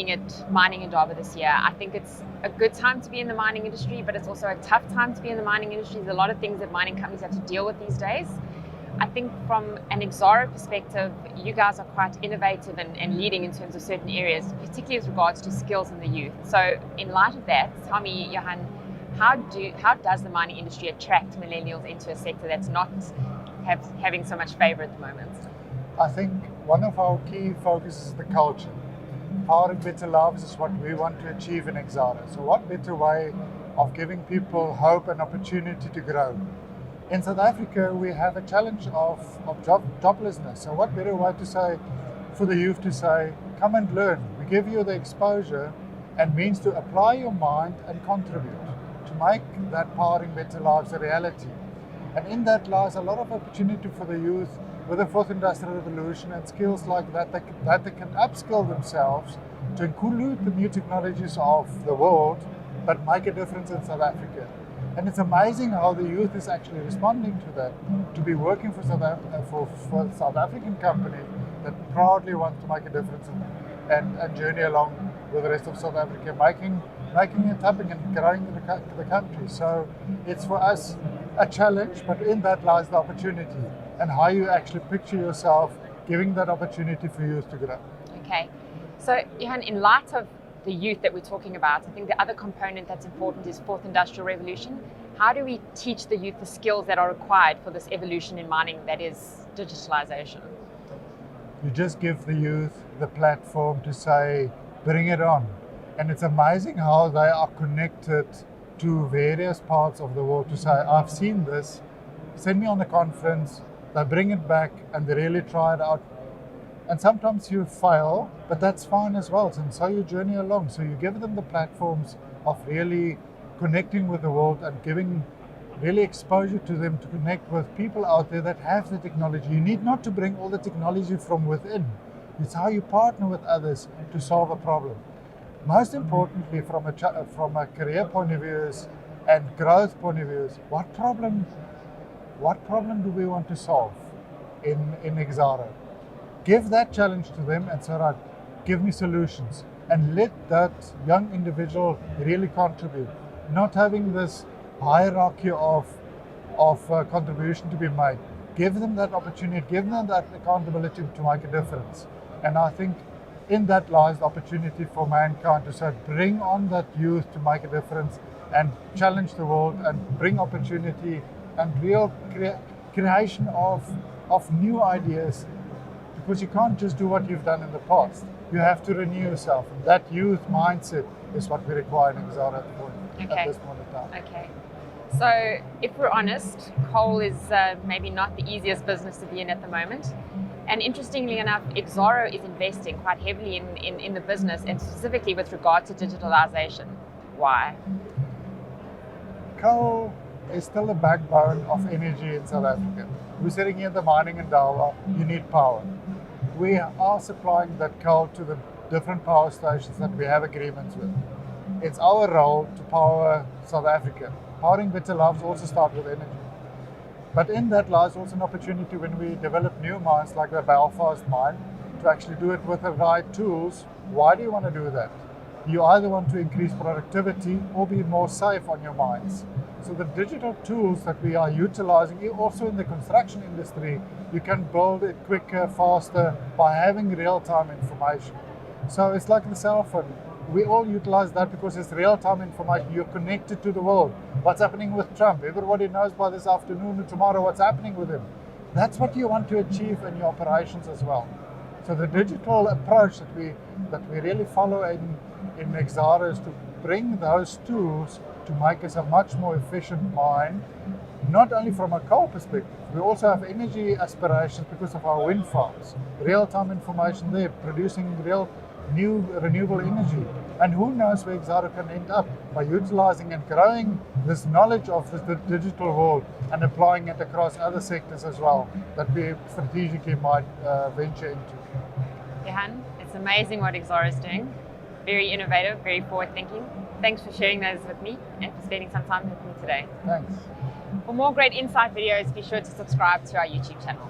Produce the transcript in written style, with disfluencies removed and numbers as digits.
being at Mining Indaba this year. I think it's a good time to be in the mining industry, but it's also a tough time to be in the mining industry. There's a lot of things that mining companies have to deal with these days. I think from an Exxaro perspective, you guys are quite innovative and leading in terms of certain areas, particularly as regards to skills in the youth. So in light of that, tell me, Johan, how does the mining industry attract millennials into a sector that's not having so much favor at the moment? I think one of our key focuses is the culture. Powering better lives is what we want to achieve in Exxaro. So what better way of giving people hope and opportunity to grow? In South Africa, we have a challenge of joblessness. So what better way to say for the youth to say, come and learn. We give you the exposure and means to apply your mind and contribute to make that powering better lives a reality. And in that lies a lot of opportunity for the youth with the fourth industrial revolution and skills like that they can upskill themselves to include the new technologies of the world, but make a difference in South Africa. And it's amazing how the youth is actually responding to that, to be working for a South African company that proudly wants to make a difference and journey along with the rest of South Africa, making it happen and growing the country. So it's for us a challenge, but in that lies the opportunity and how you actually picture yourself giving that opportunity for youth to grow. Okay, so Johan, in light of the youth that we're talking about, I think the other component that's important is fourth industrial revolution. How do we teach the youth the skills that are required for this evolution in mining that is digitalization? You just give the youth the platform to say, bring it on. And it's amazing how they are connected to various parts of the world to say, I've seen this, send me on a conference, they bring it back and they really try it out. And sometimes you fail, but that's fine as well. And so you journey along. So you give them the platforms of really connecting with the world and giving really exposure to them to connect with people out there that have the technology. You need not to bring all the technology from within. It's how you partner with others to solve a problem. Most importantly, from a career point of view and growth point of view, what problem do we want to solve in Exxaro? Give that challenge to them and say, right, give me solutions. And let that young individual really contribute. Not having this hierarchy of contribution to be made. Give them that opportunity, give them that accountability to make a difference. And I think in that lies the opportunity for mankind to say, bring on that youth to make a difference and challenge the world and bring opportunity and real creation of new ideas. Because you can't just do what you've done in the past. You have to renew yourself. And that youth mindset is what we require in Exxaro at this point in time. Okay. So if we're honest, coal is maybe not the easiest business to be in at the moment. And interestingly enough, Exxaro is investing quite heavily in the business and specifically with regard to digitalization. Why? Coal is still the backbone of energy in South Africa. We're sitting here in the mining Indaba, you need power. We are supplying that coal to the different power stations that we have agreements with. It's our role to power South Africa. Powering better lives also start with energy. But in that lies also an opportunity when we develop new mines like the Belfast mine to actually do it with the right tools. Why do you want to do that? You either want to increase productivity or be more safe on your mines. So the digital tools that we are utilizing, also in the construction industry, you can build it quicker, faster by having real-time information. So it's like the cell phone. We all utilize that because it's real-time information. You're connected to the world. What's happening with Trump? Everybody knows by this afternoon or tomorrow what's happening with him. That's what you want to achieve in your operations as well. So the digital approach that we really follow in Exxaro is to bring those tools to make us a much more efficient mine, not only from a coal perspective. We also have energy aspirations because of our wind farms. Real-time information there, producing real new renewable energy. And who knows where Exxaro can end up by utilizing and growing this knowledge of the digital world and applying it across other sectors as well that we strategically might venture into. Johan, it's amazing what Exxaro is doing. Very innovative, very forward-thinking. Thanks for sharing those with me and for spending some time with me today. Thanks. For more great insight videos, be sure to subscribe to our YouTube channel.